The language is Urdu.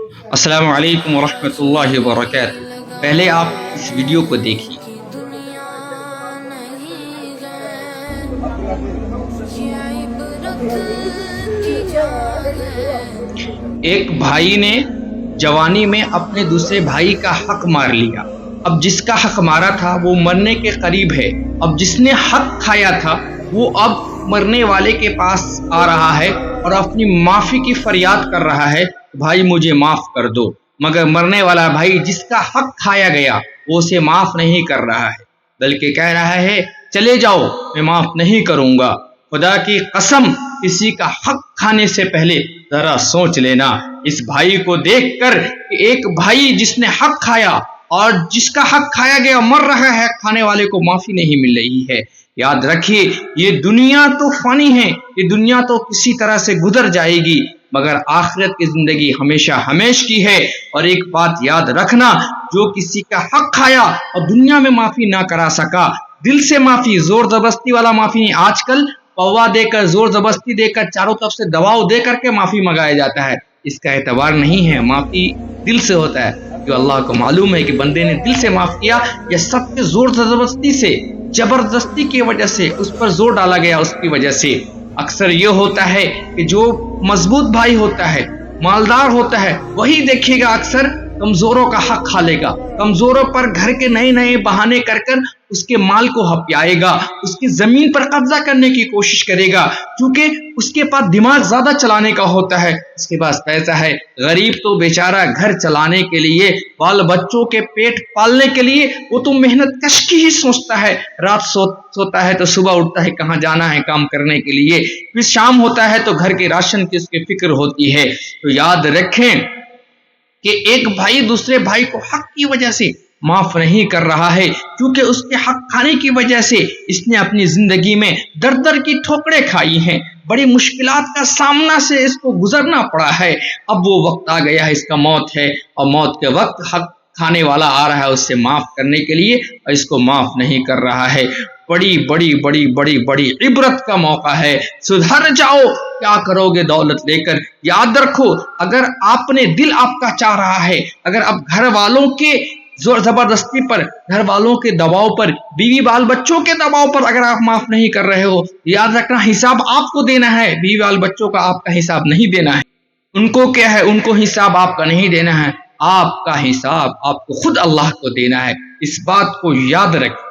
السلام علیکم ورحمۃ اللہ وبرکاتہ۔ پہلے آپ اس ویڈیو کو دیکھیے۔ ایک بھائی نے جوانی میں اپنے دوسرے بھائی کا حق مار لیا۔ اب جس کا حق مارا تھا وہ مرنے کے قریب ہے۔ اب جس نے حق کھایا تھا وہ اب مرنے والے کے پاس آ رہا ہے اور اپنی معافی کی فریاد کر رہا ہے، بھائی مجھے معاف کر دو۔ مگر مرنے والا بھائی جس کا حق کھایا گیا وہ اسے معاف نہیں کر رہا ہے، بلکہ کہہ رہا ہے چلے جاؤ میں معاف نہیں کروں گا۔ خدا کی قسم، کسی کا حق کھانے سے پہلے ذرا سوچ لینا۔ اس بھائی کو دیکھ کر کہ ایک بھائی جس نے حق کھایا اور جس کا حق کھایا گیا مر رہا ہے، کھانے والے کو معافی نہیں مل رہی ہے۔ یاد رکھیے یہ دنیا تو فانی ہے، یہ دنیا تو کسی طرح سے گزر جائے گی، مگر آخرت کی زندگی ہمیشہ ہمیش کی ہے۔ اور ایک بات یاد رکھنا، جو کسی کا حق کھایا اور دنیا میں معافی نہ کرا سکا، دل سے معافی، زور زبردستی والا معافی نہیں، آج کل پوا دے کر، زور زبردستی دے کر، چاروں طرف سے دباؤ دے کر کے معافی منگایا جاتا ہے، اس کا اعتبار نہیں ہے۔ معافی دل سے ہوتا ہے، جو اللہ کو معلوم ہے کہ بندے نے دل سے معاف کیا یا سب کے زور زبردستی سے، زبردستی کی وجہ سے، اس پر زور ڈالا گیا اس کی وجہ سے۔ اکثر یہ ہوتا ہے کہ جو مضبوط بھائی ہوتا ہے، مالدار ہوتا ہے، وہی دیکھے گا اکثر کمزوروں کا حق کھا لے گا، کمزوروں پر گھر کے نئے نئے بہانے کر کر اس کے مال کو ہپیائے گا، اس کی زمین پر قبضہ کرنے کی کوشش کرے گا، کیونکہ اس کے پاس دماغ زیادہ چلانے کا ہوتا ہے، اس کے پاس پیسہ ہے۔ غریب تو بیچارہ گھر چلانے کے لیے، بال بچوں کے پیٹ پالنے کے لیے وہ تو محنت کش کی ہی سوچتا ہے، رات سوتا ہے تو صبح اٹھتا ہے کہاں جانا ہے کام کرنے کے لیے، پھر شام ہوتا ہے تو گھر کے راشن کی اس کی فکر ہوتی ہے۔ تو یاد رکھیں کہ ایک بھائی دوسرے بھائی کو حق کی وجہ سے معاف نہیں کر رہا ہے، کیونکہ اس کے حق کھانے کی وجہ سے اس نے اپنی زندگی میں در در کی ٹھوکریں کھائی ہیں، بڑی مشکلات کا سامنا سے اس کو گزرنا پڑا ہے۔ اب وہ وقت آ گیا ہے، اس کا موت ہے، اور موت کے وقت حق کھانے والا آ رہا ہے اس سے معاف کرنے کے لیے، اور اس کو معاف نہیں کر رہا ہے۔ بڑی بڑی بڑی بڑی بڑی عبرت کا موقع ہے، سدھر جاؤ، کیا کرو گے دولت لے کر؟ یاد رکھو، اگر آپ نے دل آپ کا چاہ رہا ہے، اگر اب گھر والوں کے زور زبردستی پر، گھر والوں کے دباؤ پر، بیوی بال بچوں کے دباؤ پر اگر آپ معاف نہیں کر رہے ہو، یاد رکھنا حساب آپ کو دینا ہے، بیوی بال بچوں کا آپ کا حساب نہیں دینا ہے۔ ان کو کیا ہے، ان کو حساب آپ کا نہیں دینا ہے، آپ کا حساب آپ کو خود اللہ کو دینا ہے۔ اس بات کو یاد رکھ